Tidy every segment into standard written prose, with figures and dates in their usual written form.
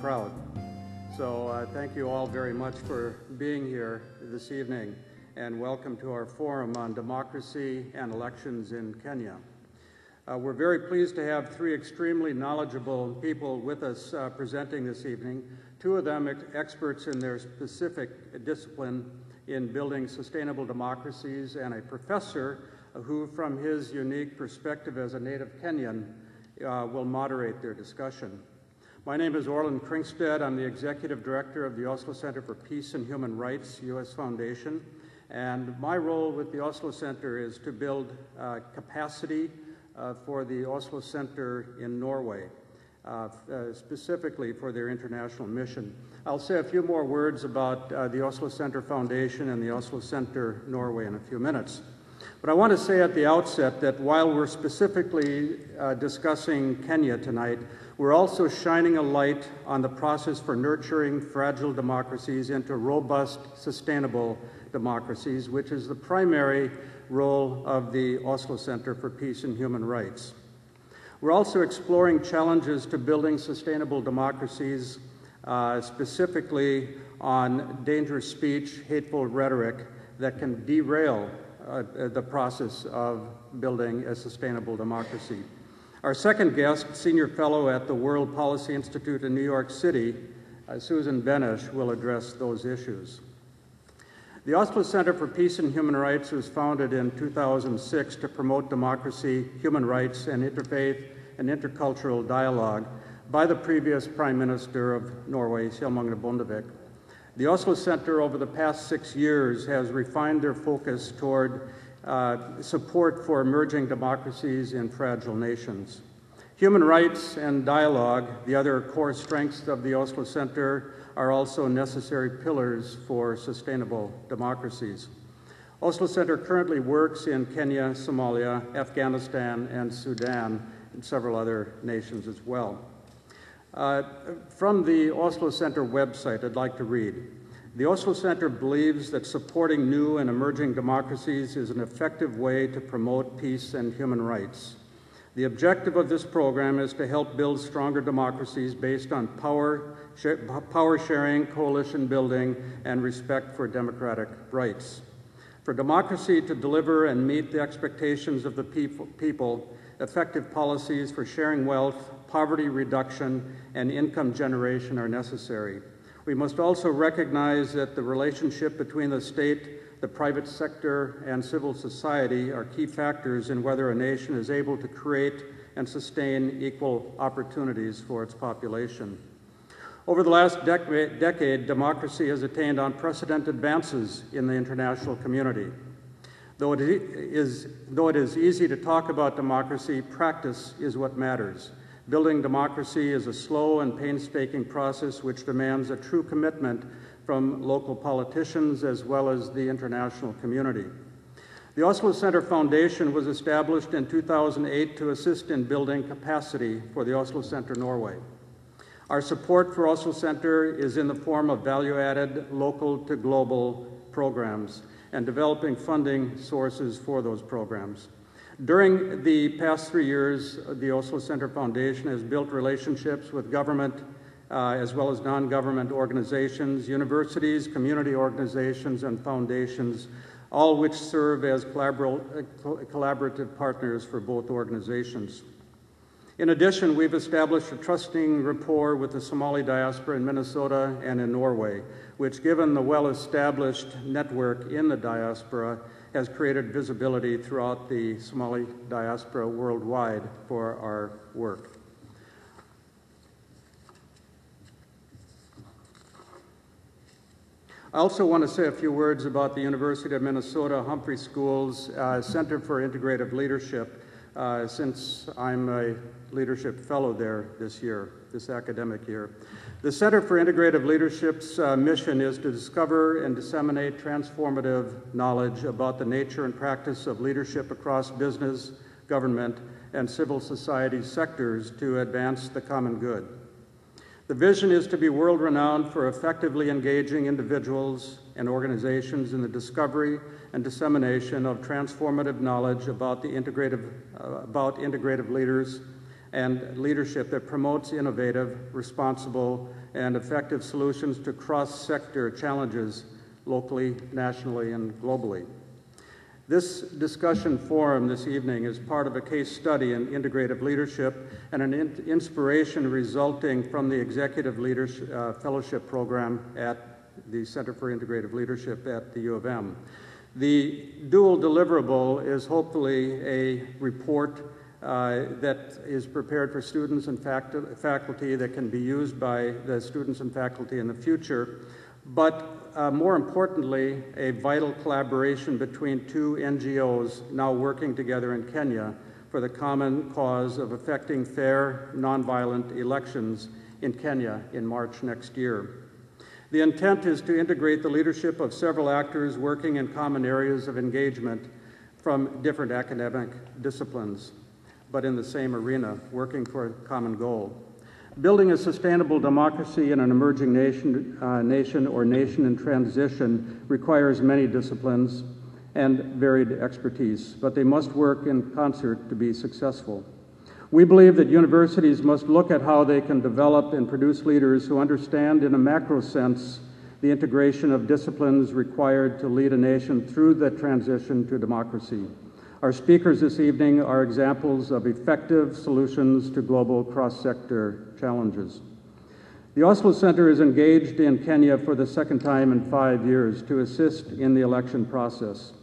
proud. So thank you all very much for being here this evening, and welcome to our forum on democracy and elections in Kenya. We're very pleased to have three extremely knowledgeable people with us presenting this evening, two of them experts in their specific discipline in building sustainable democracies, and a professor who, from his unique perspective as a native Kenyan, will moderate their discussion. My name is Orland Kringstad. I'm the Executive Director of the Oslo Center for Peace and Human Rights, U.S. Foundation, and my role with the Oslo Center is to build capacity for the Oslo Center in Norway, specifically for their international mission. I'll say a few more words about the Oslo Center Foundation and the Oslo Center Norway in a few minutes. But I want to say at the outset that while we're specifically discussing Kenya tonight, we're also shining a light on the process for nurturing fragile democracies into robust, sustainable democracies, which is the primary role of the Oslo Center for Peace and Human Rights. We're also exploring challenges to building sustainable democracies, specifically on dangerous speech, hateful rhetoric that can derail the process of building a sustainable democracy. Our second guest, Senior Fellow at the World Policy Institute in New York City, Susan Benesch, will address those issues. The Oslo Center for Peace and Human Rights was founded in 2006 to promote democracy, human rights, and interfaith and intercultural dialogue by the previous Prime Minister of Norway, Kjell Magne Bondevik. The Oslo Center over the past 6 years has refined their focus toward support for emerging democracies in fragile nations. Human rights and dialogue, the other core strengths of the Oslo Center, are also necessary pillars for sustainable democracies. Oslo Center currently works in Kenya, Somalia, Afghanistan, and Sudan, and several other nations as well. From the Oslo Center website, I'd like to read. The Oslo Center believes that supporting new and emerging democracies is an effective way to promote peace and human rights. The objective of this program is to help build stronger democracies based on power sharing, coalition building, and respect for democratic rights. For democracy to deliver and meet the expectations of the people, effective policies for sharing wealth, poverty reduction, and income generation are necessary. We must also recognize that the relationship between the state, the private sector, and civil society are key factors in whether a nation is able to create and sustain equal opportunities for its population. Over the last decade, democracy has attained unprecedented advances in the international community. Though it is easy to talk about democracy, practice is what matters. Building democracy is a slow and painstaking process which demands a true commitment from local politicians as well as the international community. The Oslo Center Foundation was established in 2008 to assist in building capacity for the Oslo Center Norway. Our support for Oslo Center is in the form of value-added local to global programs and developing funding sources for those programs. During the past 3 years, the Oslo Center Foundation has built relationships with government as well as non-government organizations, universities, community organizations, and foundations, all which serve as collaborative partners for both organizations. In addition, we've established a trusting rapport with the Somali diaspora in Minnesota and in Norway, which, given the well-established network in the diaspora, has created visibility throughout the Somali diaspora worldwide for our work. I also want to say a few words about the University of Minnesota Humphrey School's Center for Integrative Leadership, since I'm a leadership fellow there this academic year. The Center for Integrative Leadership's mission is to discover and disseminate transformative knowledge about the nature and practice of leadership across business, government, and civil society sectors to advance the common good. The vision is to be world-renowned for effectively engaging individuals and organizations in the discovery and dissemination of transformative knowledge about integrative leaders and leadership that promotes innovative, responsible, and effective solutions to cross-sector challenges locally, nationally, and globally. This discussion forum this evening is part of a case study in integrative leadership and an inspiration resulting from the Executive Leadership Fellowship Program at the Center for Integrative Leadership at the U of M. The dual deliverable is hopefully a report that is prepared for students and faculty that can be used by the students and faculty in the future, but more importantly, a vital collaboration between two NGOs now working together in Kenya for the common cause of effecting fair, nonviolent elections in Kenya in March next year. The intent is to integrate the leadership of several actors working in common areas of engagement from different academic disciplines, but in the same arena, working for a common goal. Building a sustainable democracy in an emerging nation or nation in transition requires many disciplines and varied expertise, but they must work in concert to be successful. We believe that universities must look at how they can develop and produce leaders who understand in a macro sense the integration of disciplines required to lead a nation through the transition to democracy. Our speakers this evening are examples of effective solutions to global cross-sector challenges. The Oslo Center is engaged in Kenya for the second time in 5 years to assist in the election process.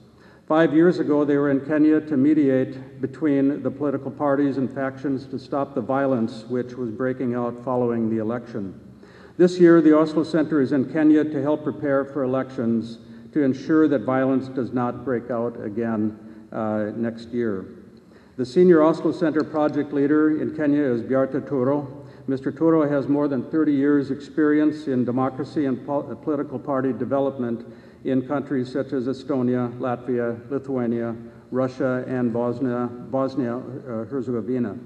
5 years ago, they were in Kenya to mediate between the political parties and factions to stop the violence which was breaking out following the election. This year, the Oslo Center is in Kenya to help prepare for elections to ensure that violence does not break out again next year. The senior Oslo Center project leader in Kenya is Bjarte Toro. Mr. Toro has more than 30 years experience in democracy and political party development in countries such as Estonia, Latvia, Lithuania, Russia, and Bosnia-Herzegovina.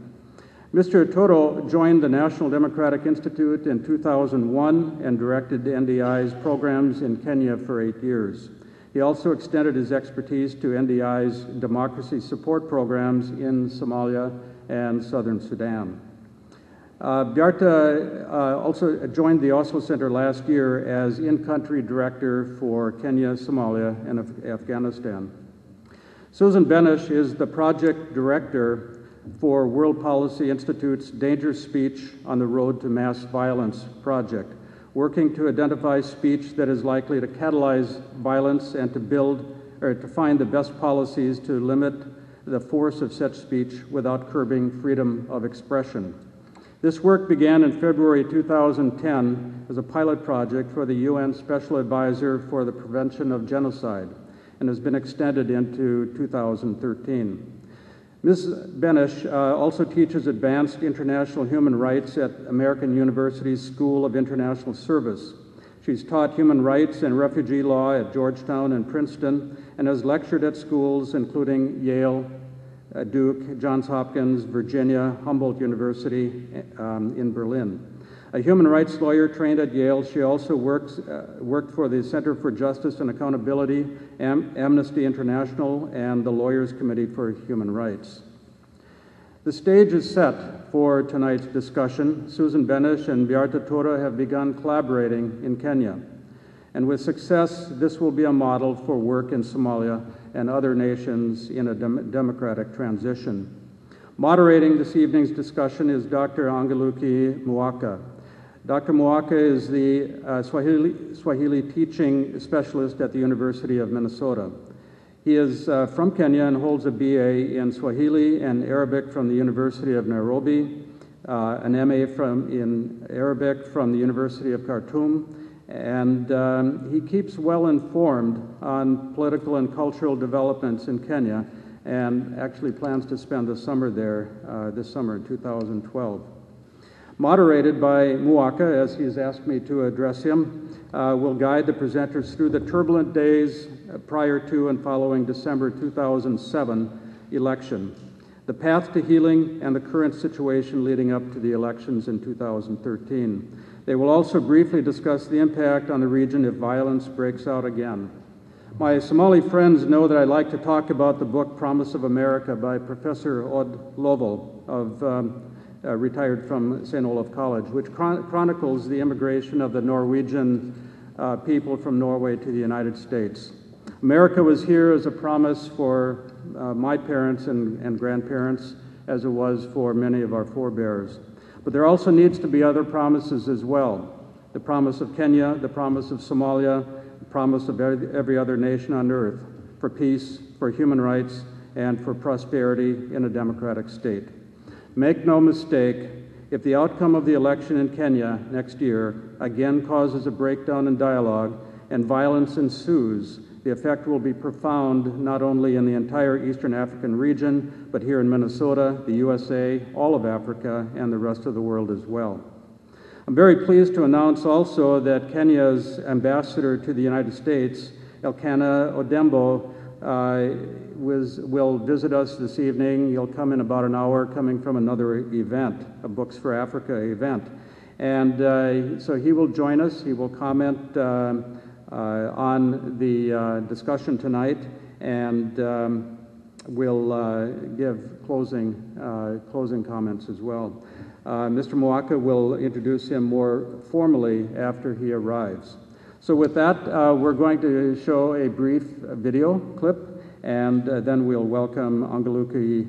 Mr. Toro joined the National Democratic Institute in 2001 and directed NDI's programs in Kenya for 8 years. He also extended his expertise to NDI's democracy support programs in Somalia and southern Sudan. Bjarte also joined the Oslo Center last year as in-country director for Kenya, Somalia, and Afghanistan. Susan Benish is the project director for World Policy Institute's Dangerous Speech on the Road to Mass Violence project, working to identify speech that is likely to catalyze violence and to find the best policies to limit the force of such speech without curbing freedom of expression. This work began in February 2010 as a pilot project for the UN Special Advisor for the Prevention of Genocide and has been extended into 2013. Ms. Benish also teaches advanced international human rights at American University's School of International Service. She's taught human rights and refugee law at Georgetown and Princeton and has lectured at schools including Yale, Duke, Johns Hopkins, Virginia, Humboldt University in Berlin. A human rights lawyer trained at Yale, she also worked for the Center for Justice and Accountability, Amnesty International, and the Lawyers Committee for Human Rights. The stage is set for tonight's discussion. Susan Benish and Bjarte Toro have begun collaborating in Kenya. And with success, this will be a model for work in Somalia and other nations in a democratic transition. Moderating this evening's discussion is Dr. Angeluki Mwaka. Dr. Mwaka is the Swahili teaching specialist at the University of Minnesota. He is from Kenya and holds a BA in Swahili and Arabic from the University of Nairobi, an MA in Arabic from the University of Khartoum, and he keeps well informed on political and cultural developments in Kenya and actually plans to spend the summer there this summer in 2012. Moderated by Mwaka, as he's asked me to address him, will guide the presenters through the turbulent days prior to and following December 2007 election, the path to healing, and the current situation leading up to the elections in 2013. They will also briefly discuss the impact on the region if violence breaks out again. My Somali friends know that I like to talk about the book Promise of America by Professor Odd Lovell of retired from St. Olaf College, which chronicles the immigration of the Norwegian people from Norway to the United States. America was here as a promise for my parents and grandparents, as it was for many of our forebears. But there also needs to be other promises as well. The promise of Kenya, the promise of Somalia, the promise of every other nation on earth for peace, for human rights, and for prosperity in a democratic state. Make no mistake, if the outcome of the election in Kenya next year again causes a breakdown in dialogue and violence ensues, the effect will be profound not only in the entire Eastern African region, but here in Minnesota, the USA, all of Africa, and the rest of the world as well. I'm very pleased to announce also that Kenya's ambassador to the United States, Elkanah Odembo, will visit us this evening. He'll come in about an hour, coming from another event, a Books for Africa event. And so he will join us. He will comment on the discussion tonight, and will give closing comments as well. Mr. Mwaka will introduce him more formally after he arrives. So with that, we're going to show a brief video clip, and then we'll welcome Angaluki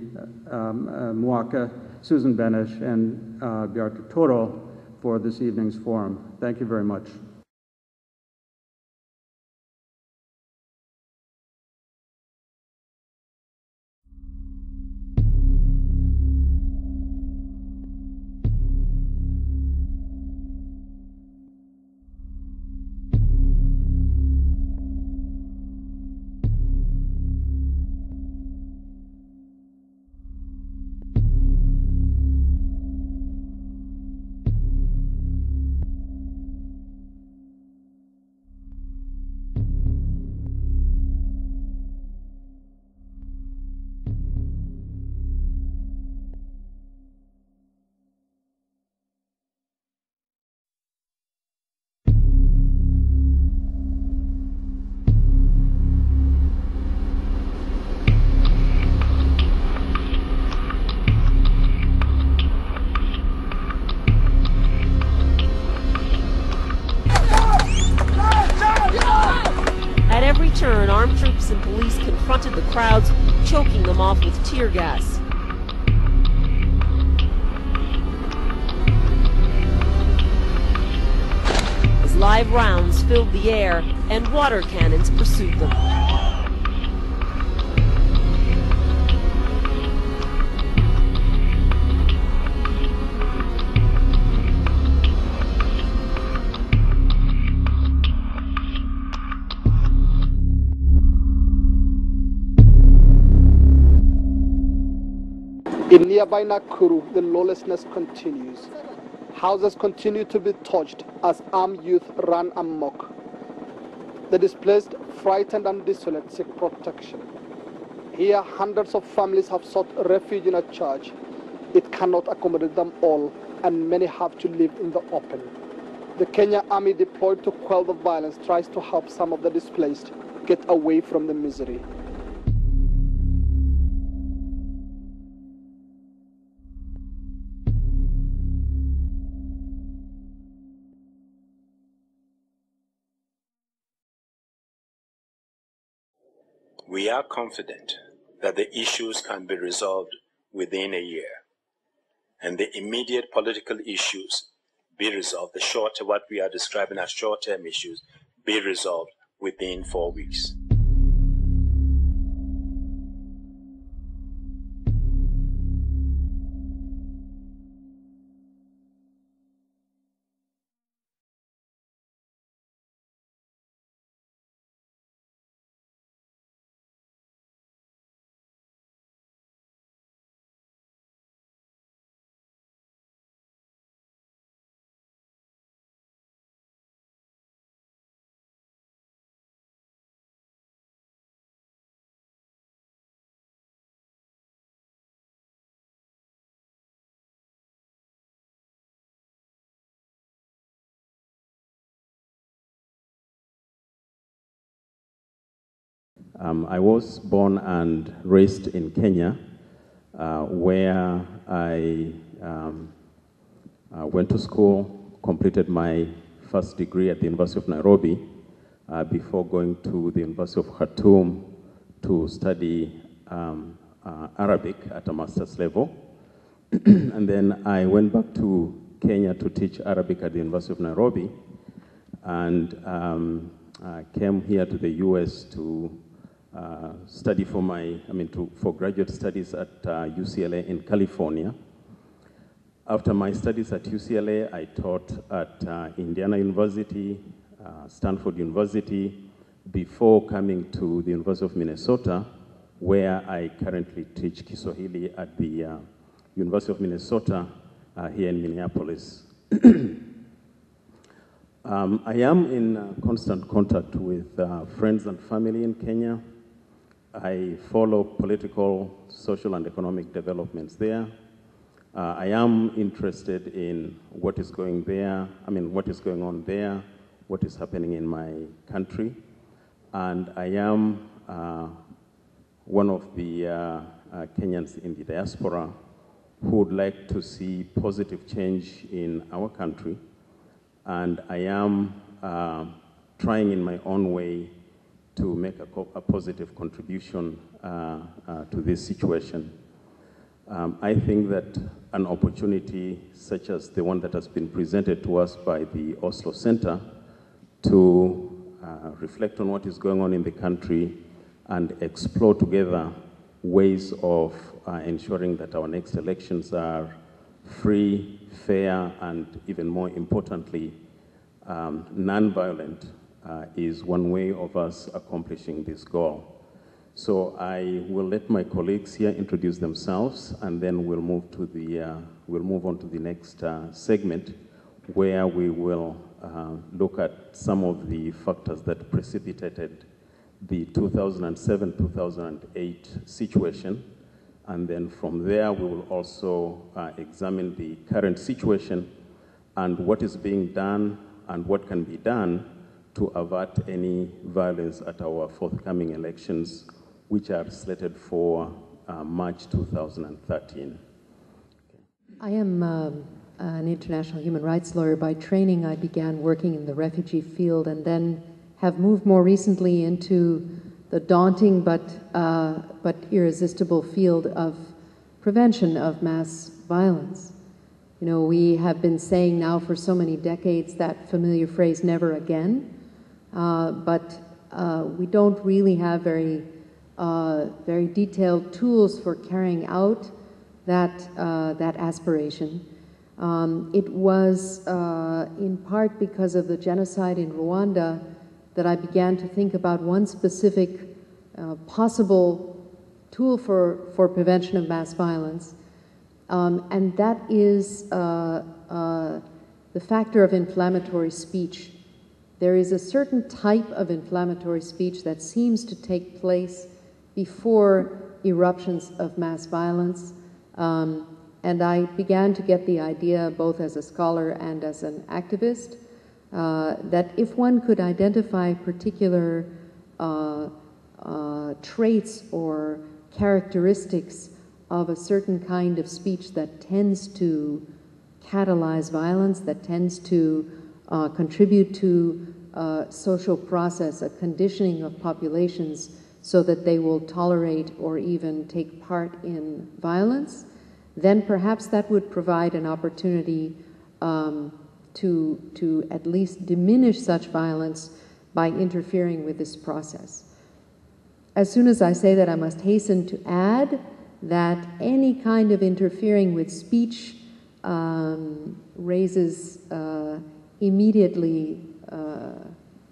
Mwaka, Susan Benesh, and Bjarte Toro for this evening's forum. Thank you very much. Armed troops and police confronted the crowds, choking them off with tear gas. As live rounds filled the air and water cannons pursued them. In nearby Nakuru, the lawlessness continues. Houses continue to be torched as armed youth run amok. The displaced, frightened and desolate seek protection. Here, hundreds of families have sought refuge in a church. It cannot accommodate them all, and many have to live in the open. The Kenya Army deployed to quell the violence tries to help some of the displaced get away from the misery. We are confident that the issues can be resolved within a year, and the immediate political issues be resolved, what we are describing as short-term issues, be resolved within 4 weeks. I was born and raised in Kenya, where I went to school, completed my first degree at the University of Nairobi before going to the University of Khartoum to study Arabic at a master's level. And then I went back to Kenya to teach Arabic at the University of Nairobi, and came here to the US to study for graduate studies at UCLA in California. After my studies at UCLA, I taught at Indiana University, Stanford University, before coming to the University of Minnesota, where I currently teach Kiswahili at the University of Minnesota here in Minneapolis. I am in constant contact with friends and family in Kenya. I follow political, social, and economic developments there. I am interested in what is going on there, what is happening in my country, and I am one of the Kenyans in the diaspora who would like to see positive change in our country, and I am trying in my own way to make a positive contribution to this situation. I think that an opportunity such as the one that has been presented to us by the Oslo Center to reflect on what is going on in the country and explore together ways of ensuring that our next elections are free, fair, and even more importantly, non-violent is one way of us accomplishing this goal. So I will let my colleagues here introduce themselves, and then we'll move on to the next segment, where we will look at some of the factors that precipitated the 2007-2008 situation, and then from there we will also examine the current situation and what is being done and what can be done to avert any violence at our forthcoming elections, which are slated for March 2013. I am an international human rights lawyer by training. I began working in the refugee field and then have moved more recently into the daunting but irresistible field of prevention of mass violence. You know, we have been saying now for so many decades that familiar phrase, never again, but we don't really have very detailed tools for carrying out that aspiration. It was in part because of the genocide in Rwanda that I began to think about one specific possible tool for prevention of mass violence, and that is the factor of inflammatory speech. There is a certain type of inflammatory speech that seems to take place before eruptions of mass violence, and I began to get the idea, both as a scholar and as an activist, that if one could identify particular traits or characteristics of a certain kind of speech that tends to catalyze violence, that tends to contribute to social process, a conditioning of populations so that they will tolerate or even take part in violence, then perhaps that would provide an opportunity to at least diminish such violence by interfering with this process. As soon as I say that, I must hasten to add that any kind of interfering with speech raises immediately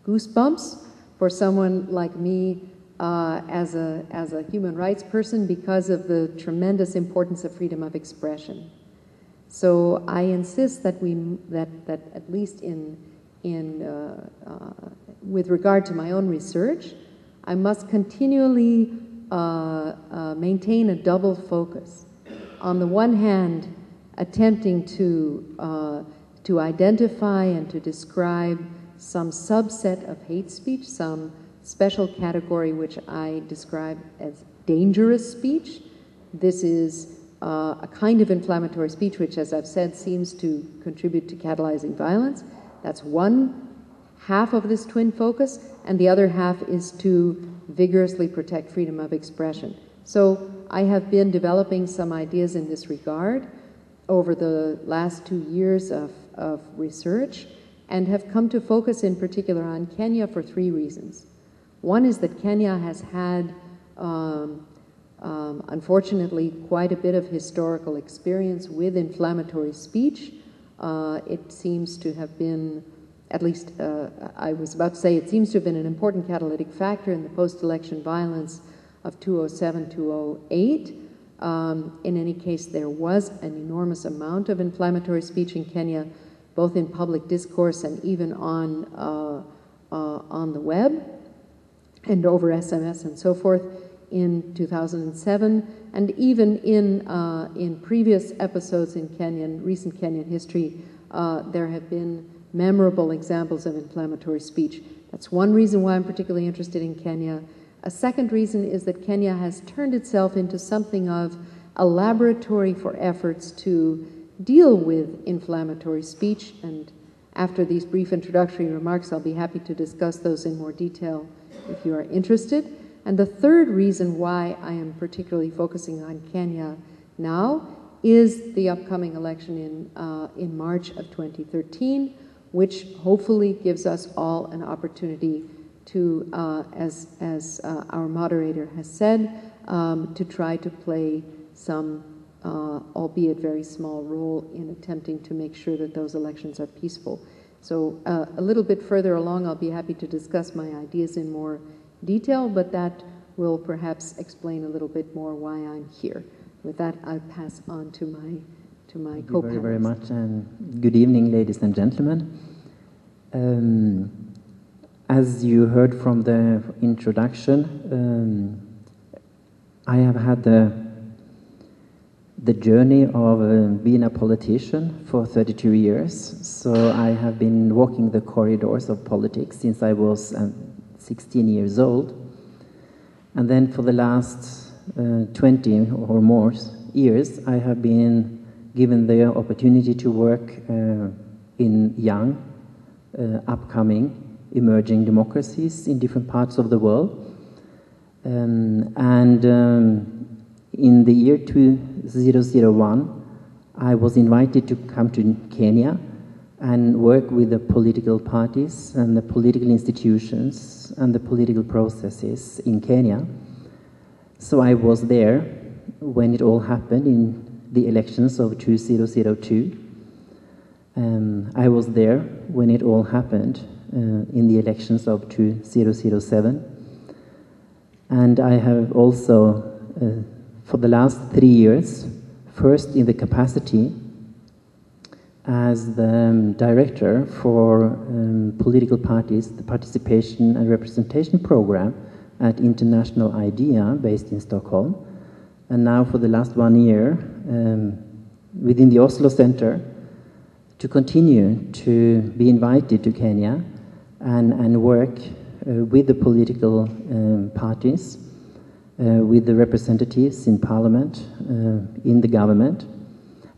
goosebumps for someone like me as a human rights person, because of the tremendous importance of freedom of expression. So I insist that that at least with regard to my own research, I must continually maintain a double focus. On the one hand, attempting to identify and to describe some subset of hate speech, some special category which I describe as dangerous speech. This is a kind of inflammatory speech, which, as I've said, seems to contribute to catalyzing violence. That's one half of this twin focus, and the other half is to vigorously protect freedom of expression. So I have been developing some ideas in this regard over the last 2 years of research, and have come to focus in particular on Kenya for 3 reasons. One is that Kenya has had, unfortunately, quite a bit of historical experience with inflammatory speech. It seems to have been, at least I was about to say, it seems to have been an important catalytic factor in the post-election violence of 2007, 2008. In any case, there was an enormous amount of inflammatory speech in Kenya, both in public discourse and even on the web and over SMS and so forth in 2007, and even in previous episodes in recent Kenyan history, there have been memorable examples of inflammatory speech. That's one reason why I'm particularly interested in Kenya. A second reason is that Kenya has turned itself into something of a laboratory for efforts to deal with inflammatory speech, and after these brief introductory remarks, I'll be happy to discuss those in more detail if you are interested. And the third reason why I am particularly focusing on Kenya now is the upcoming election in March of 2013, which hopefully gives us all an opportunity to, as our moderator has said, to try to play some, albeit very small, role in attempting to make sure that those elections are peaceful. So a little bit further along, I'll be happy to discuss my ideas in more detail, but that will perhaps explain a little bit more why I'm here. With that, I'll pass on to my co-panelists. Thank you very much, and good evening, ladies and gentlemen. As you heard from the introduction, I have had the journey of being a politician for 32 years. So I have been walking the corridors of politics since I was 16 years old. And then for the last 20 or more years, I have been given the opportunity to work in young, upcoming, emerging democracies in different parts of the world. In the year 2001, I was invited to come to Kenya and work with the political parties and the political institutions and the political processes in Kenya. So I was there when it all happened in the elections of 2002. I was there when it all happened in the elections of 2007. And I have also, for the last 3 years, first in the capacity as the director for political parties, the participation and representation program at International IDEA, based in Stockholm. And now for the last 1 year, within the Oslo Center, to continue to be invited to Kenya and work with the political parties, with the representatives in parliament, in the government,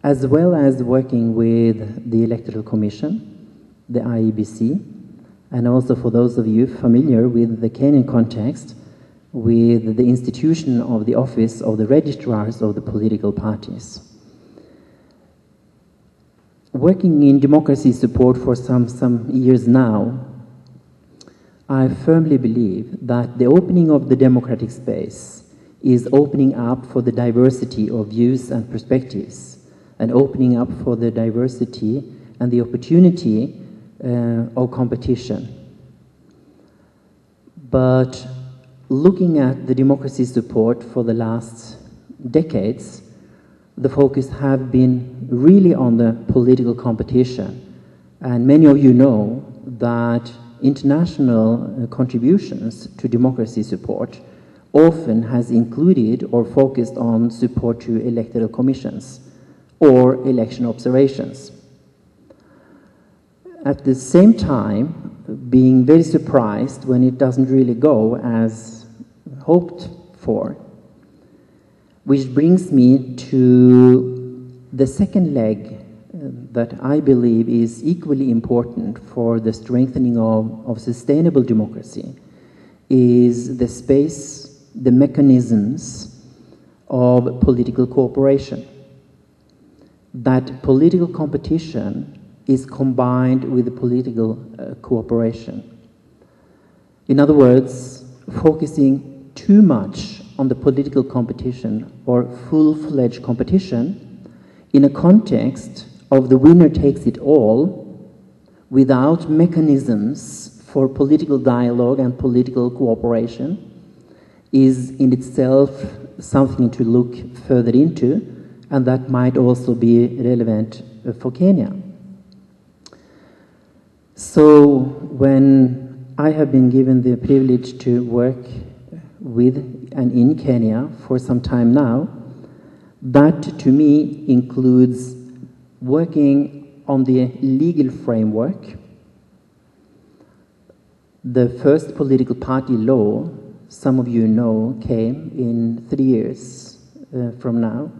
as well as working with the Electoral Commission, the IEBC, and also for those of you familiar with the Kenyan context, with the institution of the office of the registrars of the political parties. Working in democracy support for some years now, I firmly believe that the opening of the democratic space is opening up for the diversity of views and perspectives, and opening up for the diversity and the opportunity of competition. But looking at the democracy support for the last decades, the focus have been really on the political competition. And many of you know that international contributions to democracy support often has included or focused on support to electoral commissions or election observations. At the same time, being very surprised when it doesn't really go as hoped for. which brings me to the second leg that I believe is equally important for the strengthening of sustainable democracy, is the space, the mechanisms of political cooperation. That political competition is combined with political cooperation. In other words, focusing too much on the political competition or full-fledged competition in a context of the winner takes it all without mechanisms for political dialogue and political cooperation is in itself something to look further into, and that might also be relevant for Kenya. So when I have been given the privilege to work with and in Kenya for some time now, that to me includes working on the legal framework. The first political party law, some of you know, came in 3 years from now.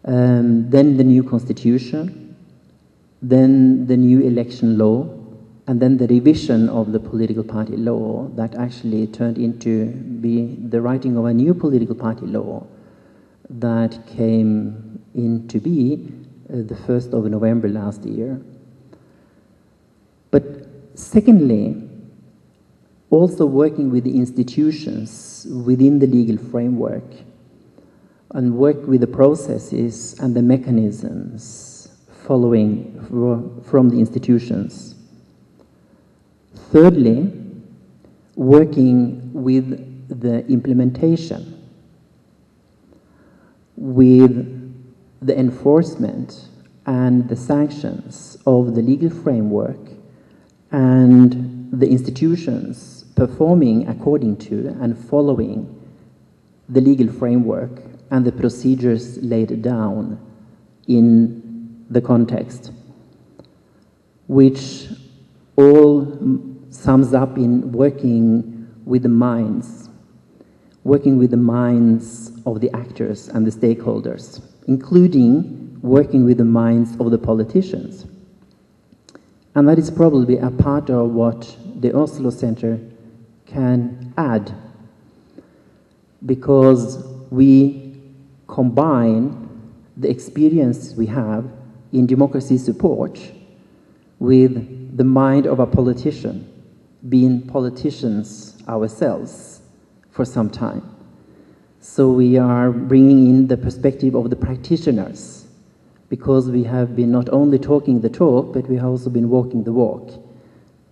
Then the new constitution, then the new election law, and then the revision of the political party law that actually turned into be the writing of a new political party law that came into be the 1st of November last year. But secondly, also working with the institutions within the legal framework and work with the processes and the mechanisms following from the institutions. Thirdly, working with the implementation, with the enforcement and the sanctions of the legal framework and the institutions performing according to and following the legal framework and the procedures laid down in the context, which all sums up in working with the minds of the actors and the stakeholders, including working with the minds of the politicians. And that is probably a part of what the Oslo Center can add, because we combine the experience we have in democracy support with the mind of a politician, being politicians ourselves for some time. So we are bringing in the perspective of the practitioners, because we have been not only talking the talk, but we have also been walking the walk.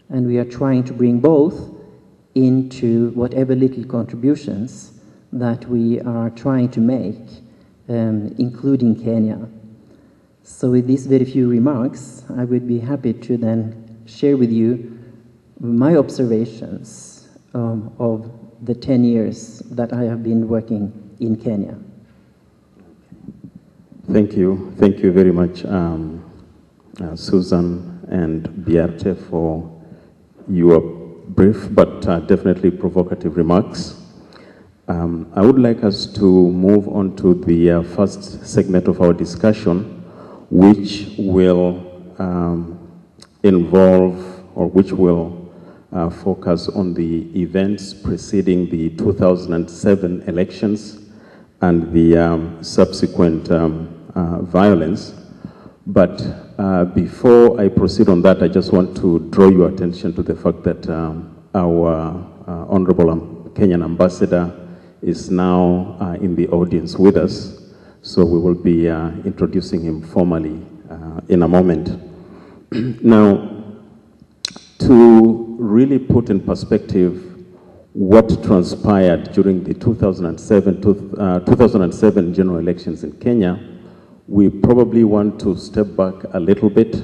And we are trying to bring both into whatever little contributions that we are trying to make, including Kenya. So with these very few remarks, I would be happy to then share with you my observations of the 10 years that I have been working in Kenya. Thank you very much, Susan and Biarte, for your brief but definitely provocative remarks. I would like us to move on to the first segment of our discussion, which will focus on the events preceding the 2007 elections and the subsequent violence. But before I proceed on that, I just want to draw your attention to the fact that our Honorable Kenyan Ambassador is now in the audience with us, so we will be introducing him formally in a moment. Now, to really put in perspective what transpired during the 2007 general elections in Kenya, we probably want to step back a little bit,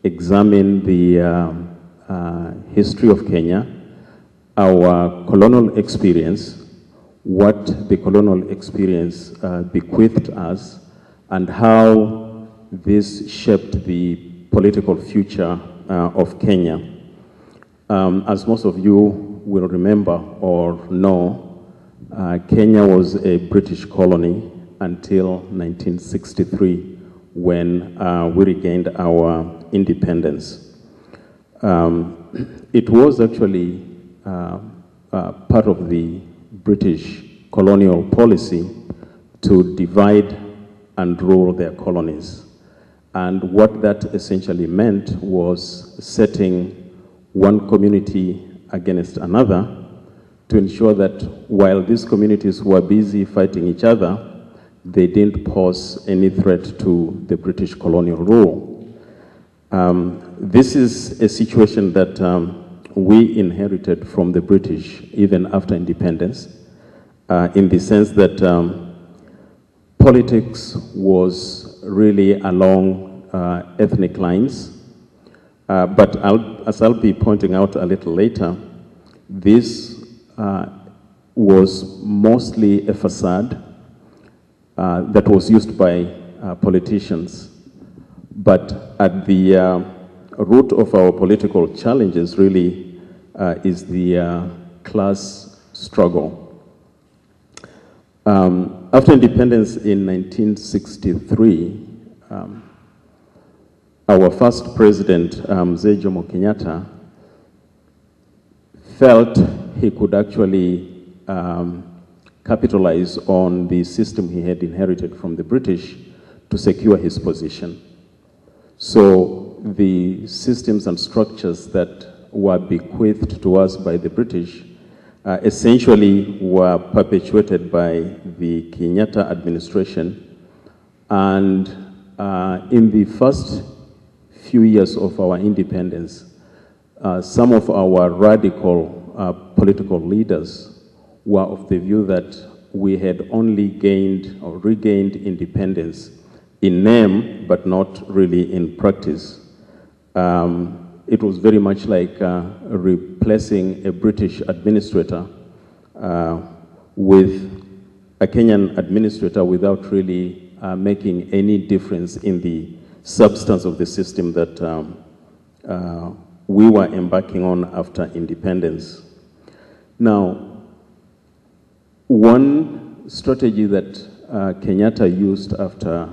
examine the history of Kenya, our colonial experience, what the colonial experience bequeathed us, and how this shaped the political future of Kenya. As most of you will remember or know, Kenya was a British colony until 1963, when we regained our independence. It was actually part of the British colonial policy to divide and rule their colonies. And what that essentially meant was setting one community against another to ensure that while these communities were busy fighting each other, they didn't pose any threat to the British colonial rule. This is a situation that we inherited from the British even after independence, in the sense that politics was really along ethnic lines. But as I'll be pointing out a little later, this was mostly a facade that was used by politicians. But at the root of our political challenges really is the class struggle. After independence in 1963, our first president, Mzee Jomo Kenyatta, felt he could actually capitalize on the system he had inherited from the British to secure his position. So the systems and structures that were bequeathed to us by the British essentially were perpetuated by the Kenyatta administration. And in the first few years of our independence, some of our radical political leaders were of the view that we had only gained or regained independence in name, but not really in practice. It was very much like replacing a British administrator with a Kenyan administrator without really making any difference in the substance of the system that we were embarking on after independence. Now, one strategy that Kenyatta used after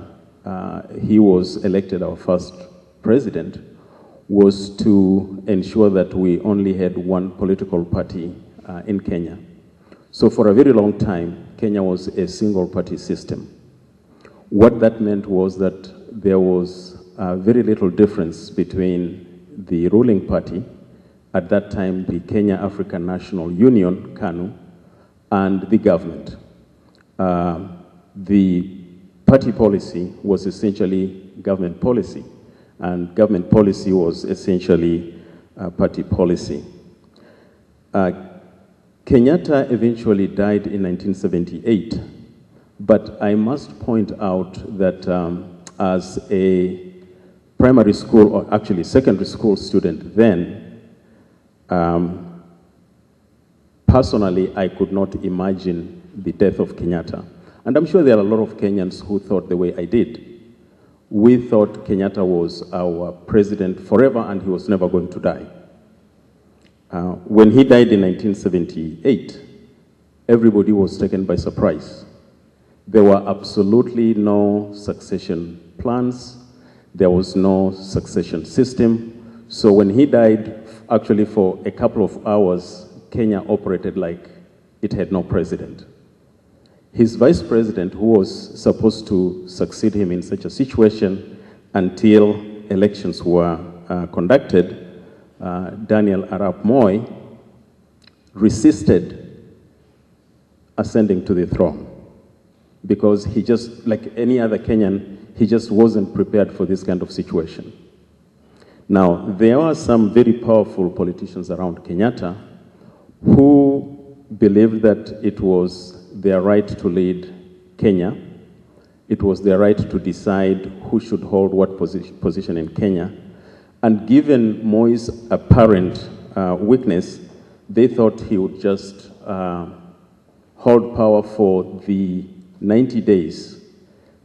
he was elected our first president was to ensure that we only had one political party in Kenya. So for a very long time, Kenya was a single party system. What that meant was that there was very little difference between the ruling party, at that time the Kenya African National Union, KANU, and the government. The party policy was essentially government policy, and government policy was essentially party policy. Kenyatta eventually died in 1978, but I must point out that as a primary school, or actually secondary school student then, personally, I could not imagine the death of Kenyatta. And I'm sure there are a lot of Kenyans who thought the way I did. We thought Kenyatta was our president forever and he was never going to die. When he died in 1978, everybody was taken by surprise. There were absolutely no succession plans. There was no succession system. So when he died, actually for a couple of hours, Kenya operated like it had no president. His vice president, who was supposed to succeed him in such a situation until elections were conducted, Daniel Arap Moi, resisted ascending to the throne because he just, like any other Kenyan, he just wasn't prepared for this kind of situation. Now, there are some very powerful politicians around Kenyatta who believed that it was their right to lead Kenya. It was their right to decide who should hold what position in Kenya. And given Moi's apparent weakness, they thought he would just hold power for the 90 days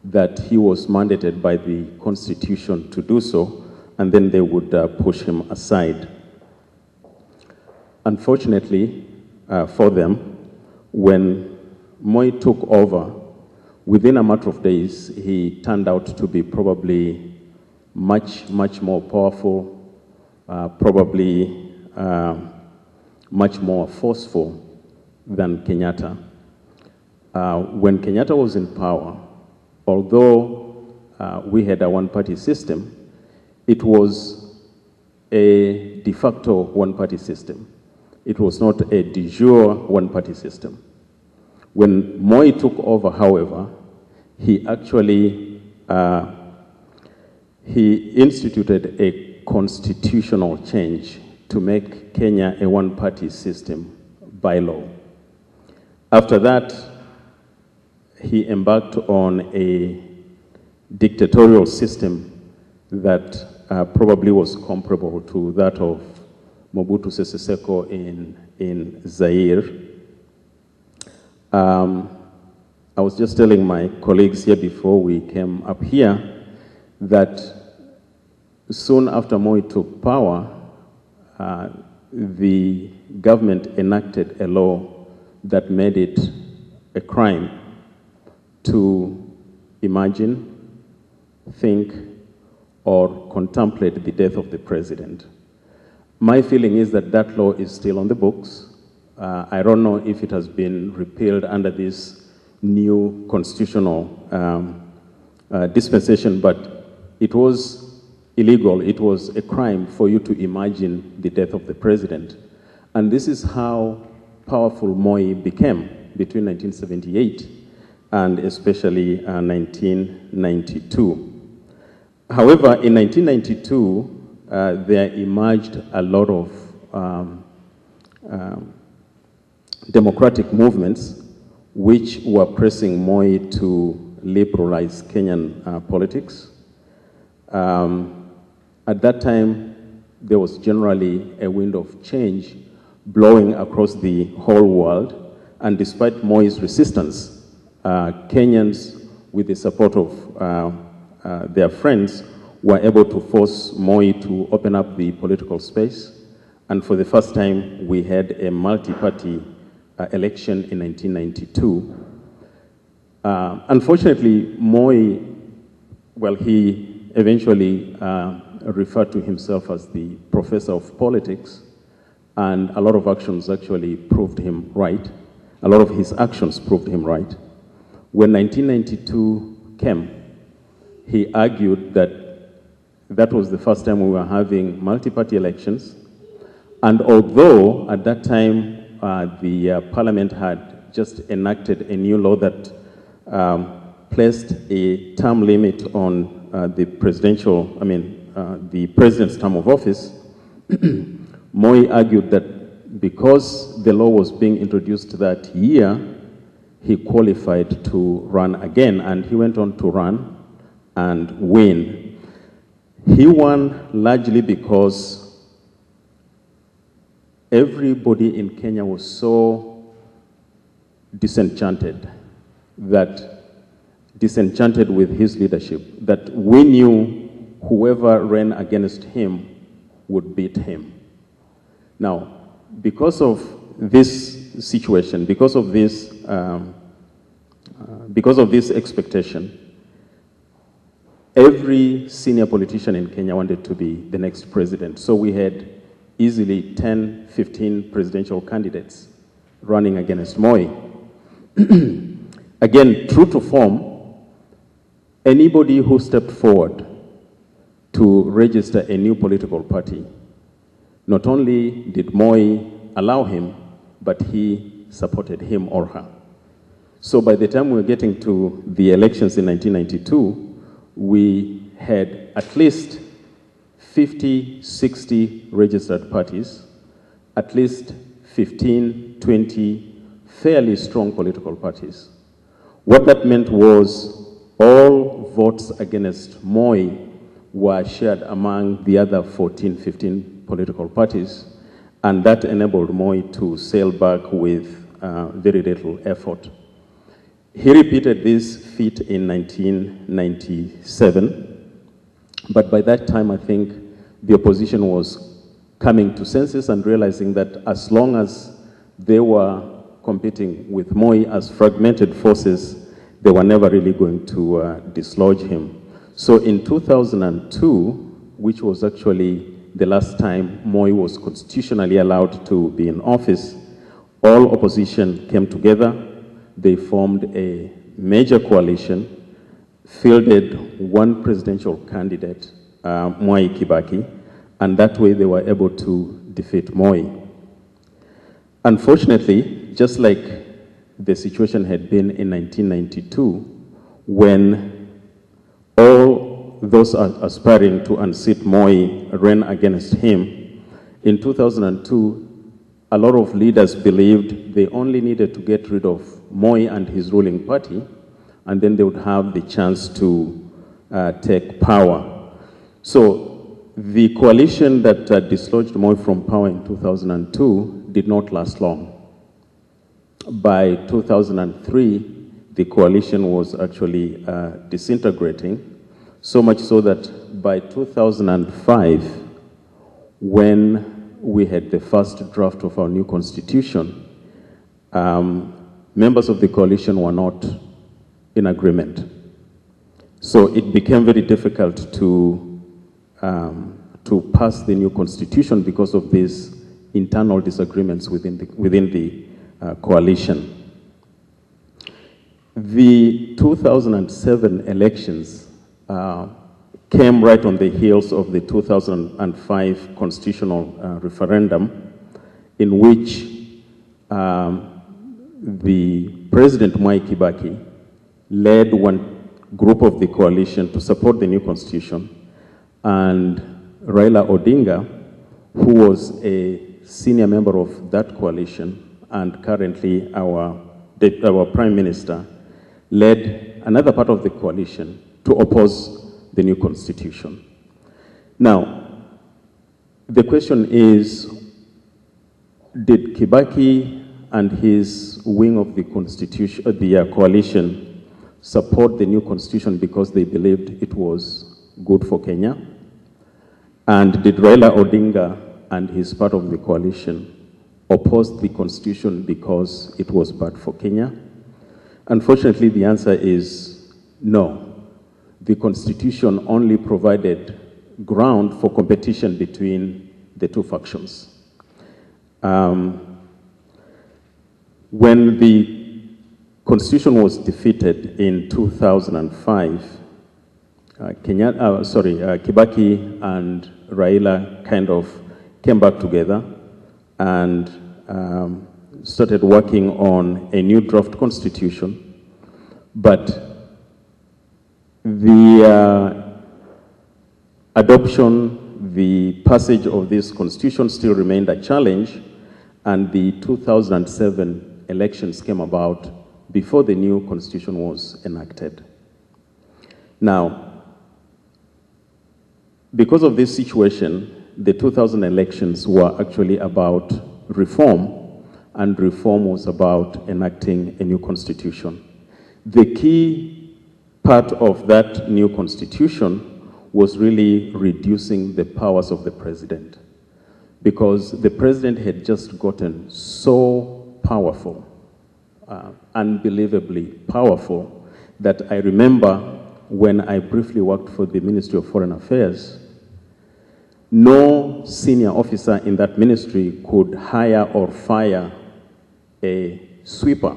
that he was mandated by the Constitution to do so, and then they would push him aside. Unfortunately for them, when Moi took over, within a matter of days, he turned out to be probably much more powerful, probably much more forceful than Kenyatta. When Kenyatta was in power, although we had a one-party system, it was a de facto one-party system. It was not a de jure one-party system. When Moi took over, however, he actually he instituted a constitutional change to make Kenya a one-party system by law. After that, he embarked on a dictatorial system that probably was comparable to that of Mobutu Sese Seko in Zaire. I was just telling my colleagues here before we came up here that soon after Moi took power, the government enacted a law that made it a crime to imagine, think, or contemplate the death of the president. My feeling is that that law is still on the books. I don't know if it has been repealed under this new constitutional dispensation, but it was illegal. It was a crime for you to imagine the death of the president. And this is how powerful Moi became between 1978 and especially 1992. However, in 1992, there emerged a lot of democratic movements which were pressing Moi to liberalize Kenyan politics. At that time, there was generally a wind of change blowing across the whole world, and despite Moi's resistance, Kenyans, with the support of their friends, were able to force Moi to open up the political space. And for the first time, we had a multi-party election in 1992. Unfortunately, Moi, well, he eventually referred to himself as the professor of politics, and a lot of actions actually proved him right. A lot of his actions proved him right. When 1992 came, he argued that that was the first time we were having multi-party elections, and although at that time the parliament had just enacted a new law that placed a term limit on the president's term of office, Moi argued that because the law was being introduced that year, he qualified to run again, and he went on to run and win. He won largely because everybody in Kenya was so disenchanted with his leadership, that we knew whoever ran against him would beat him. Now, because of this situation, because of this expectation, every senior politician in Kenya wanted to be the next president. So we had easily 10, 15 presidential candidates running against Moi. Again, true to form, anybody who stepped forward to register a new political party, not only did Moi allow him, but he supported him or her. So by the time we were getting to the elections in 1992, we had at least 50, 60 registered parties, at least 15, 20 fairly strong political parties. What that meant was all votes against Moi were shared among the other 14, 15 political parties, and that enabled Moi to sail back with very little effort. He repeated this feat in 1997, but by that time I think the opposition was coming to senses and realizing that as long as they were competing with Moi as fragmented forces, they were never really going to dislodge him. So in 2002, which was actually the last time Moi was constitutionally allowed to be in office, all opposition came together. They formed a major coalition, fielded one presidential candidate, Mwai Kibaki, and that way they were able to defeat Moi. Unfortunately, just like the situation had been in 1992, when all those aspiring to unseat Moi ran against him, in 2002, a lot of leaders believed they only needed to get rid of Moi and his ruling party, and then they would have the chance to take power. So the coalition that dislodged Moi from power in 2002 did not last long. By 2003, the coalition was actually disintegrating, so much so that by 2005, when we had the first draft of our new constitution, members of the coalition were not in agreement. So it became very difficult to pass the new constitution because of these internal disagreements within the coalition. The 2007 elections came right on the heels of the 2005 constitutional referendum, in which the President Mwai Kibaki led one group of the coalition to support the new constitution, and Raila Odinga, who was a senior member of that coalition and currently our Prime Minister, led another part of the coalition to oppose the new constitution. Now, the question is, did Kibaki and his wing of the constitution, the coalition, support the new constitution because they believed it was good for Kenya? And did Raila Odinga and his part of the coalition oppose the constitution because it was bad for Kenya? Unfortunately, the answer is no. The constitution only provided ground for competition between the two factions. When the constitution was defeated in 2005, Kibaki and Raila kind of came back together and started working on a new draft constitution, but the adoption, the passage of this constitution still remained a challenge, and the 2007 elections came about before the new constitution was enacted. Now, because of this situation, the 2000 elections were actually about reform, and reform was about enacting a new constitution. The key part of that new constitution was really reducing the powers of the president, because the president had just gotten so powerful, unbelievably powerful, that I remember when I briefly worked for the Ministry of Foreign Affairs, no senior officer in that ministry could hire or fire a sweeper,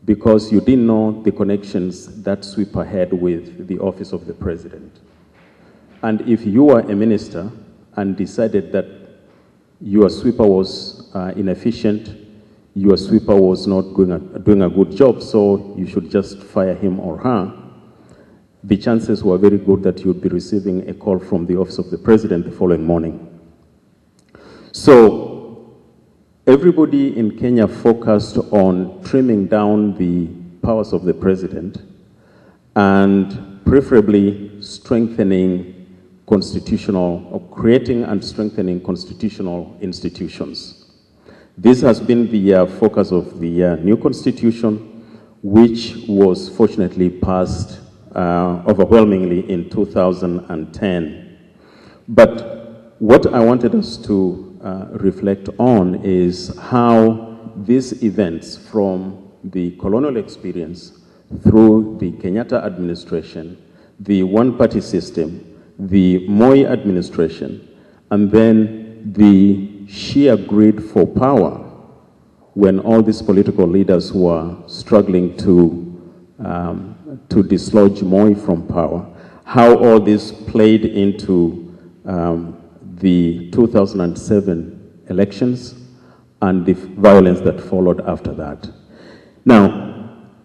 because you didn't know the connections that sweeper had with the office of the president. And if you were a minister and decided that your sweeper was inefficient, your sweeper was not doing a good job, so you should just fire him or her, the chances were very good that you'd be receiving a call from the office of the president the following morning. So everybody in Kenya focused on trimming down the powers of the president and preferably strengthening constitutional, or creating and strengthening constitutional institutions. This has been the focus of the new constitution, which was fortunately passed overwhelmingly in 2010. But what I wanted us to reflect on is how these events from the colonial experience through the Kenyatta administration, the one-party system, the Moi administration, and then the sheer greed for power when all these political leaders were struggling to dislodge Moi from power, how all this played into the 2007 elections and the violence that followed after that. Now,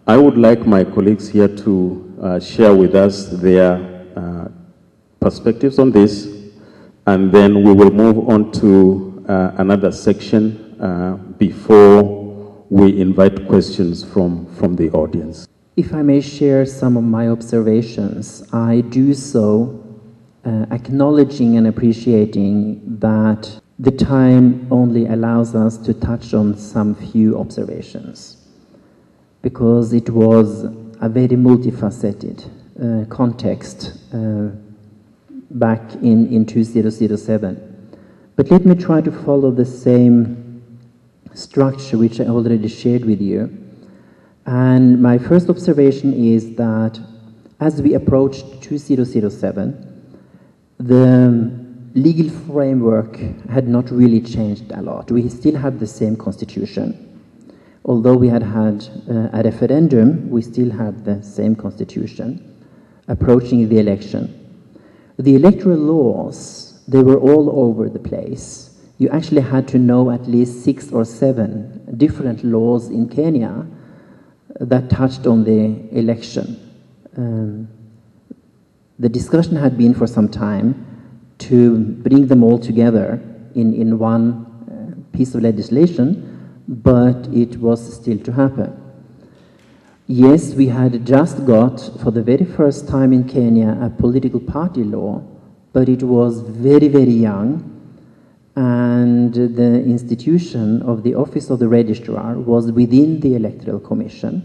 I would like my colleagues here to share with us their perspectives on this, and then we will move on to another section before we invite questions from the audience. If I may share some of my observations, I do so acknowledging and appreciating that the time only allows us to touch on some few observations, because it was a very multifaceted context back in 2007. But let me try to follow the same structure which I already shared with you. And my first observation is that as we approached 2007, the legal framework had not really changed a lot. We still had the same constitution. Although we had a referendum, we still had the same constitution approaching the election. The electoral laws, they were all over the place. You actually had to know at least 6 or 7 different laws in Kenya that touched on the election. The discussion had been for some time to bring them all together in one piece of legislation, but it was still to happen. Yes, we had just got, for the very first time in Kenya, a political party law, but it was very, very young, and the institution of the Office of the Registrar was within the Electoral Commission,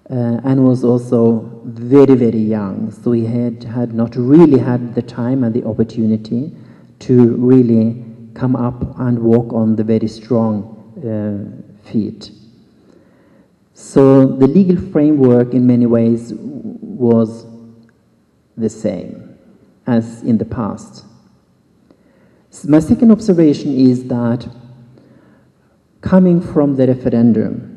and was also very, very young. So we had not really had the time and the opportunity to really come up and walk on the very strong feet. So the legal framework in many ways was the same as in the past. So my second observation is that coming from the referendum,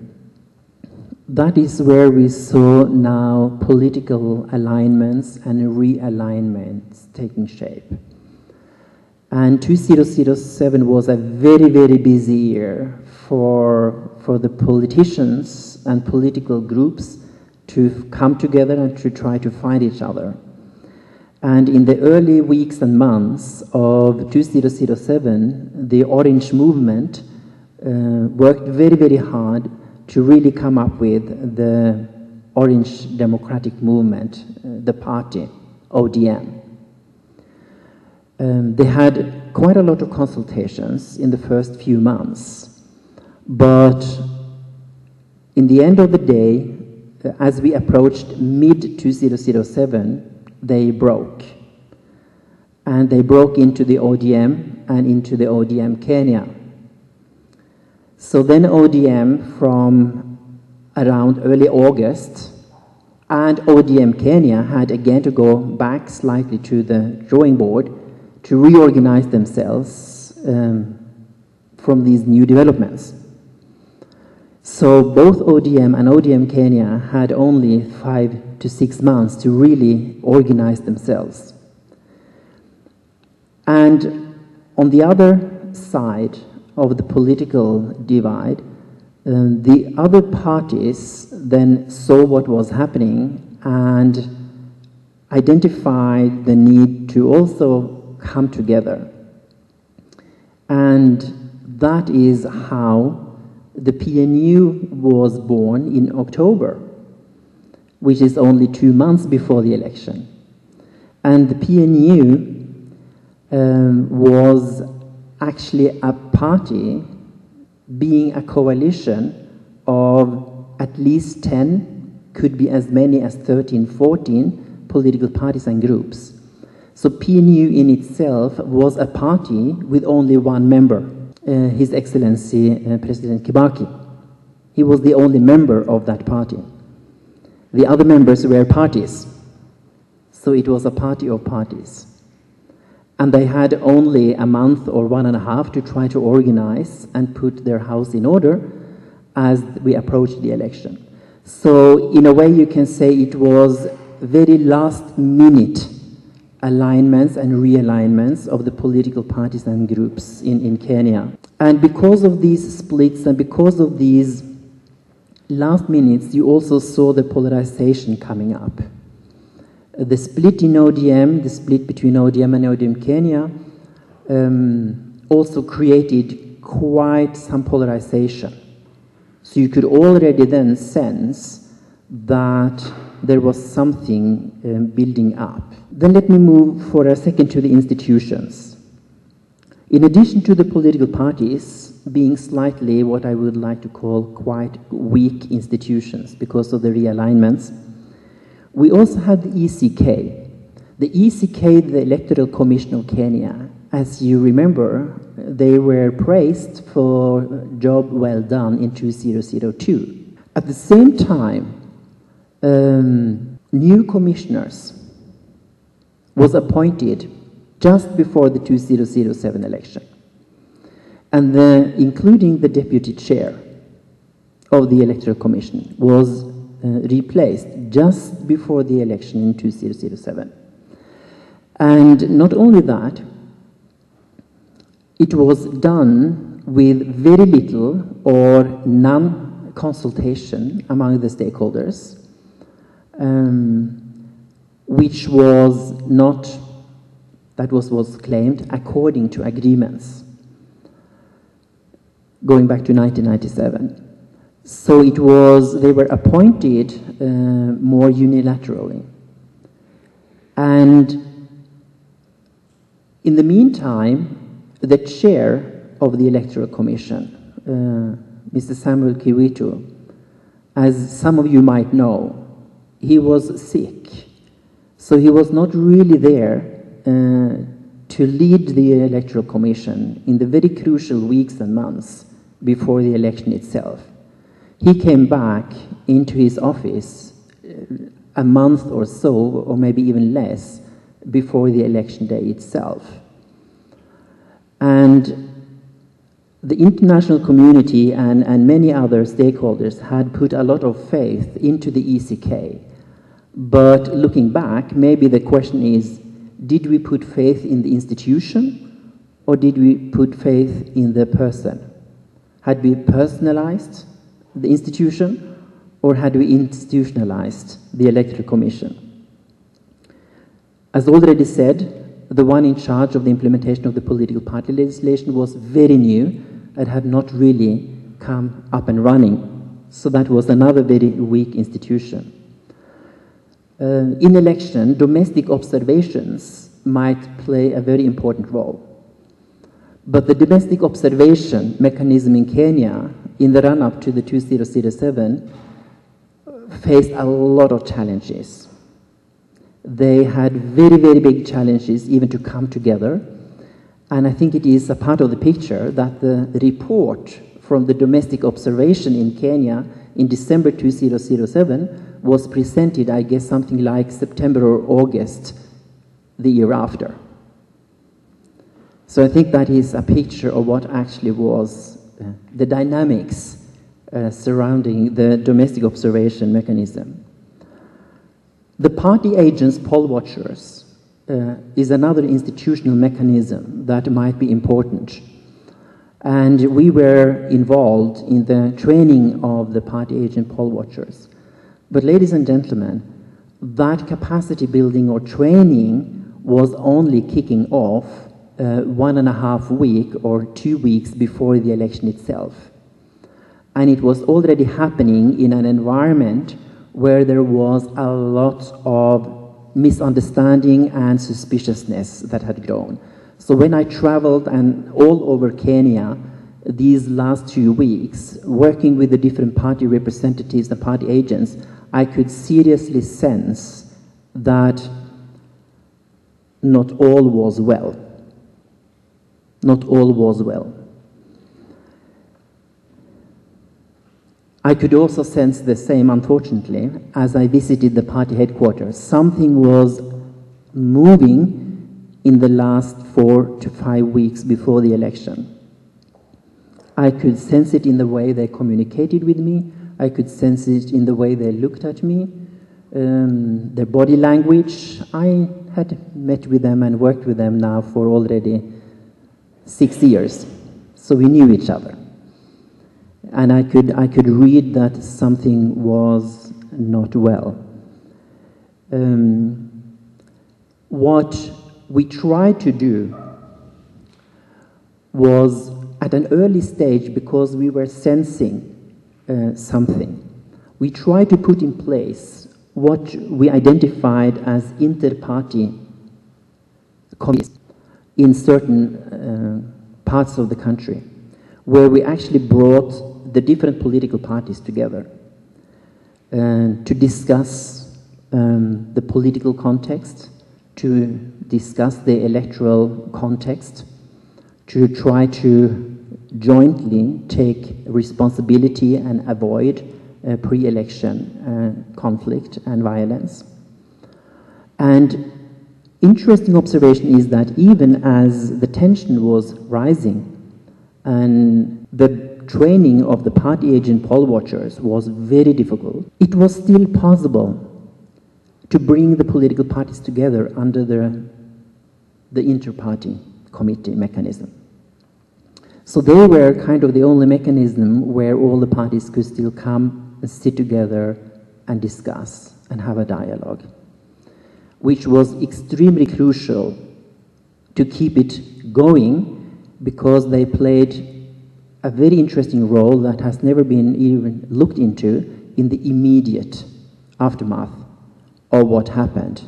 that is where we saw now political alignments and realignments taking shape. And 2007 was a very, very busy year for the politicians and political groups to come together and to try to find each other. And in the early weeks and months of 2007, the Orange movement worked very, very hard to really come up with the Orange Democratic Movement, the party, ODM. They had quite a lot of consultations in the first few months, but in the end of the day, as we approached mid-2007, they broke. And they broke into the ODM and into the ODM Kenya. So then ODM from around early August and ODM Kenya had again to go back slightly to the drawing board to reorganize themselves from these new developments. So both ODM and ODM Kenya had only 5 to 6 months to really organize themselves. And on the other side of the political divide, the other parties then saw what was happening and identified the need to also come together. And that is how the PNU was born in October, which is only 2 months before the election. And the PNU was actually a party being a coalition of at least 10, could be as many as 13, 14 political parties and groups. So PNU in itself was a party with only one member. His Excellency President Kibaki. He was the only member of that party. The other members were parties. So it was a party of parties. And they had only a month or 1.5 to try to organize and put their house in order as we approached the election. So in a way you can say it was very last minute alignments and realignments of the political parties and groups in Kenya. And because of these splits and because of these last minutes, you also saw the polarization coming up. The split in ODM, the split between ODM and ODM Kenya, also created quite some polarization. So you could already then sense that there was something building up. Then let me move for a second to the institutions. In addition to the political parties being slightly what I would like to call quite weak institutions because of the realignments, we also had the ECK. The ECK, the Electoral Commission of Kenya, as you remember, they were praised for a job well done in 2002. At the same time, new commissioners was appointed just before the 2007 election, and including the deputy chair of the Electoral Commission was replaced just before the election in 2007. And not only that, it was done with very little or none consultation among the stakeholders, which was not, that was claimed according to agreements going back to 1997. So it was, they were appointed more unilaterally. And in the meantime, the chair of the Electoral Commission, Mr. Samuel Kiwitu, as some of you might know, he was sick. So he was not really there to lead the Electoral Commission in the very crucial weeks and months before the election itself. He came back into his office a month or so, or maybe even less, before the election day itself. And the international community and many other stakeholders had put a lot of faith into the ECK. But looking back, maybe the question is, did we put faith in the institution or did we put faith in the person? Had we personalized the institution or had we institutionalized the Electoral Commission? As already said, the one in charge of the implementation of the political party legislation was very new and had not really come up and running. So that was another very weak institution. In election, domestic observations might play a very important role. But the domestic observation mechanism in Kenya in the run-up to the 2007 faced a lot of challenges. They had very, very big challenges even to come together. And I think it is a part of the picture that the report from the domestic observation in Kenya in December 2007 was presented, I guess, something like September or August the year after. So I think that is a picture of what actually was the dynamics surrounding the domestic observation mechanism. The party agents, poll watchers, is another institutional mechanism that might be important. And we were involved in the training of the party agent poll watchers. But ladies and gentlemen, that capacity building or training was only kicking off 1.5 weeks or 2 weeks before the election itself. And it was already happening in an environment where there was a lot of misunderstanding and suspiciousness that had grown. So when I traveled and all over Kenya these last 2 weeks, working with the different party representatives and party agents, I could seriously sense that not all was well. Not all was well. I could also sense the same, unfortunately, as I visited the party headquarters. Something was moving in the last 4 to 5 weeks before the election. I could sense it in the way they communicated with me. I could sense it in the way they looked at me, their body language. I had met with them and worked with them now for already 6 years, so we knew each other. And I could read that something was not well. What we tried to do was, at an early stage, because we were sensing something, we tried to put in place what we identified as inter-party committees in certain parts of the country, where we actually brought the different political parties together to discuss the political context, to discuss the electoral context, to try to jointly take responsibility and avoid pre-election conflict and violence. And interesting observation is that even as the tension was rising and the training of the party agent poll watchers was very difficult, it was still possible to bring the political parties together under the inter-party committee mechanism. So they were kind of the only mechanism where all the parties could still come and sit together and discuss and have a dialogue, which was extremely crucial to keep it going, because they played a very interesting role that has never been even looked into in the immediate aftermath of what happened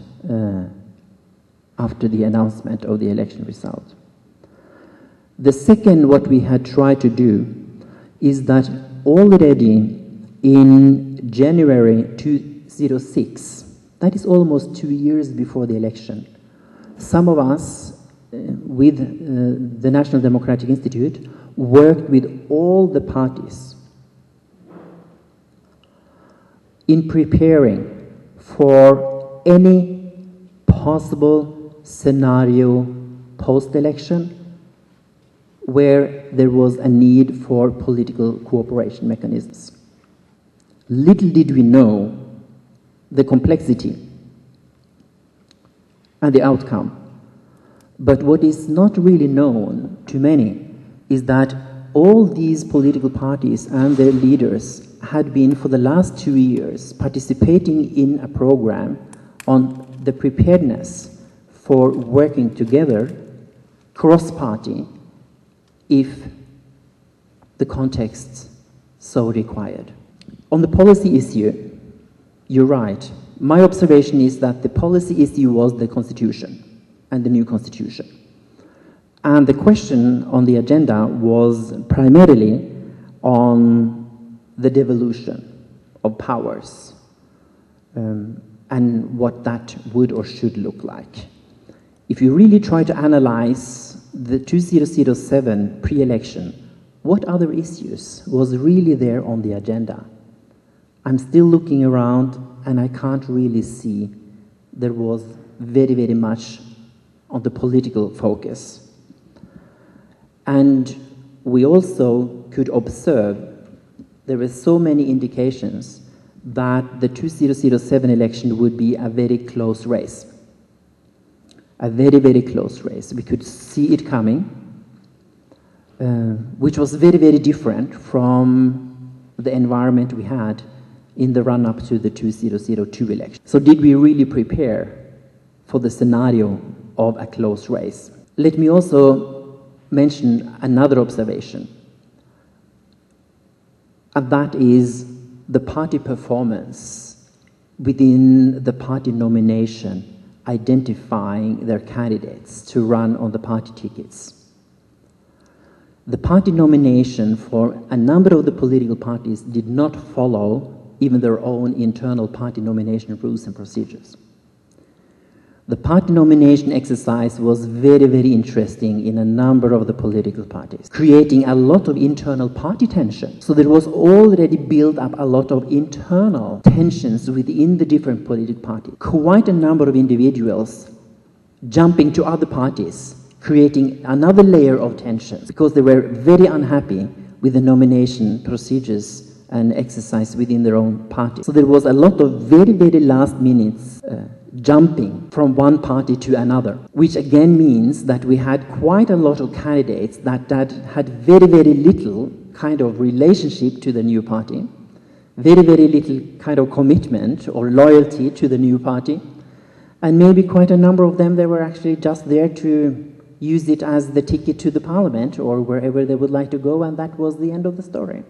after the announcement of the election result. The second, what we had tried to do is that already in January 2006, that is almost 2 years before the election, some of us with the National Democratic Institute worked with all the parties in preparing for any possible scenario post-election where there was a need for political cooperation mechanisms. Little did we know the complexity and the outcome. But what is not really known to many is that all these political parties and their leaders had been, for the last 2 years, participating in a program on the preparedness for working together, cross-party, if the context so required. On the policy issue, you're right. My observation is that the policy issue was the Constitution and the new Constitution. And the question on the agenda was primarily on the devolution of powers and what that would or should look like. If you really try to analyze the 2007 pre-election, what other issues was really there on the agenda? I'm still looking around and I can't really see there was very, very much on the political focus. And we also could observe there were so many indications that the 2007 election would be a very close race. A very, very close race. We could see it coming, which was very, very different from the environment we had in the run-up to the 2002 election. So did we really prepare for the scenario of a close race? Let me also mention another observation, and that is the party performance within the party nomination, identifying their candidates to run on the party tickets. The party nomination for a number of the political parties did not follow even their own internal party nomination rules and procedures. The party nomination exercise was very, very interesting in a number of the political parties, creating a lot of internal party tension. So there was already built up a lot of internal tensions within the different political parties. Quite a number of individuals jumping to other parties, creating another layer of tensions because they were very unhappy with the nomination procedures and exercise within their own party. So there was a lot of very, very last minutes jumping from one party to another, which again means that we had quite a lot of candidates that had very, very little kind of relationship to the new party, very, very little kind of commitment or loyalty to the new party, and maybe quite a number of them, they were actually just there to use it as the ticket to the parliament or wherever they would like to go, and that was the end of the story.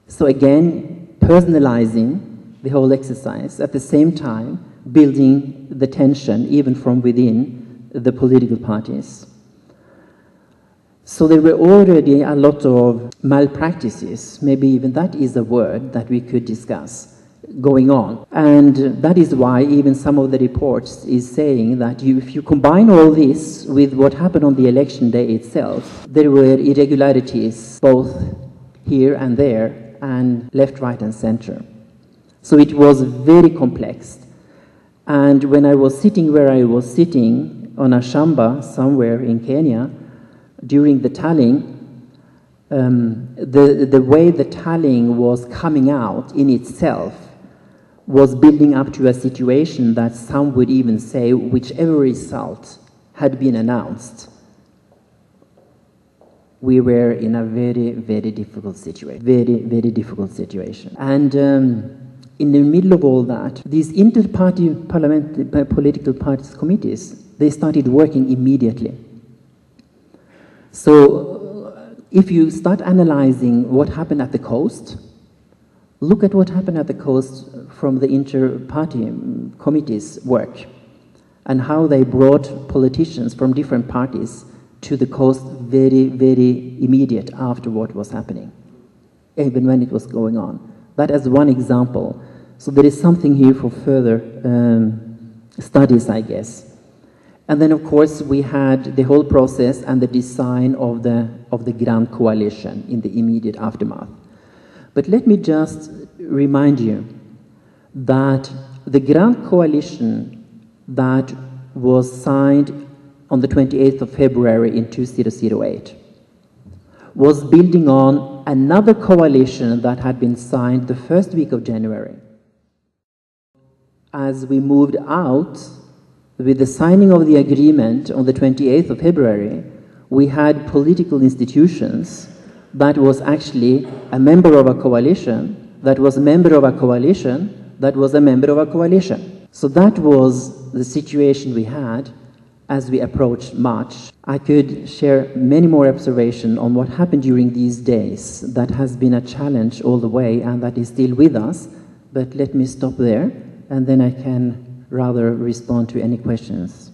So again, personalizing the whole exercise, at the same time building the tension even from within the political parties. So there were already a lot of malpractices, maybe even that is a word that we could discuss, going on. And that is why even some of the reports is saying that if you combine all this with what happened on the election day itself, there were irregularities both here and there and left, right and center. So it was very complex. And when I was sitting where I was sitting on a shamba somewhere in Kenya during the tallying, the way the tallying was coming out in itself was building up to a situation that some would even say whichever result had been announced, we were in a very, very difficult situation. Very, very difficult situation. And in the middle of all that, these inter-party political parties committees, they started working immediately. So if you start analyzing what happened at the coast, look at what happened at the coast from the inter-party committees' work and how they brought politicians from different parties to the coast very, very immediate after what was happening, even when it was going on. That as one example. So there is something here for further studies, I guess. And then, of course, we had the whole process and the design of the Grand Coalition in the immediate aftermath. But let me just remind you that the Grand Coalition that was signed on the 28th of February in 2008 was building on another coalition that had been signed the first week of January. As we moved out with the signing of the agreement on the 28th of February, we had political institutions that was actually a member of a coalition, that was a member of a coalition, that was a member of a coalition. So that was the situation we had as we approached March. I could share many more observations on what happened during these days. That has been a challenge all the way and that is still with us, but let me stop there and then I can rather respond to any questions.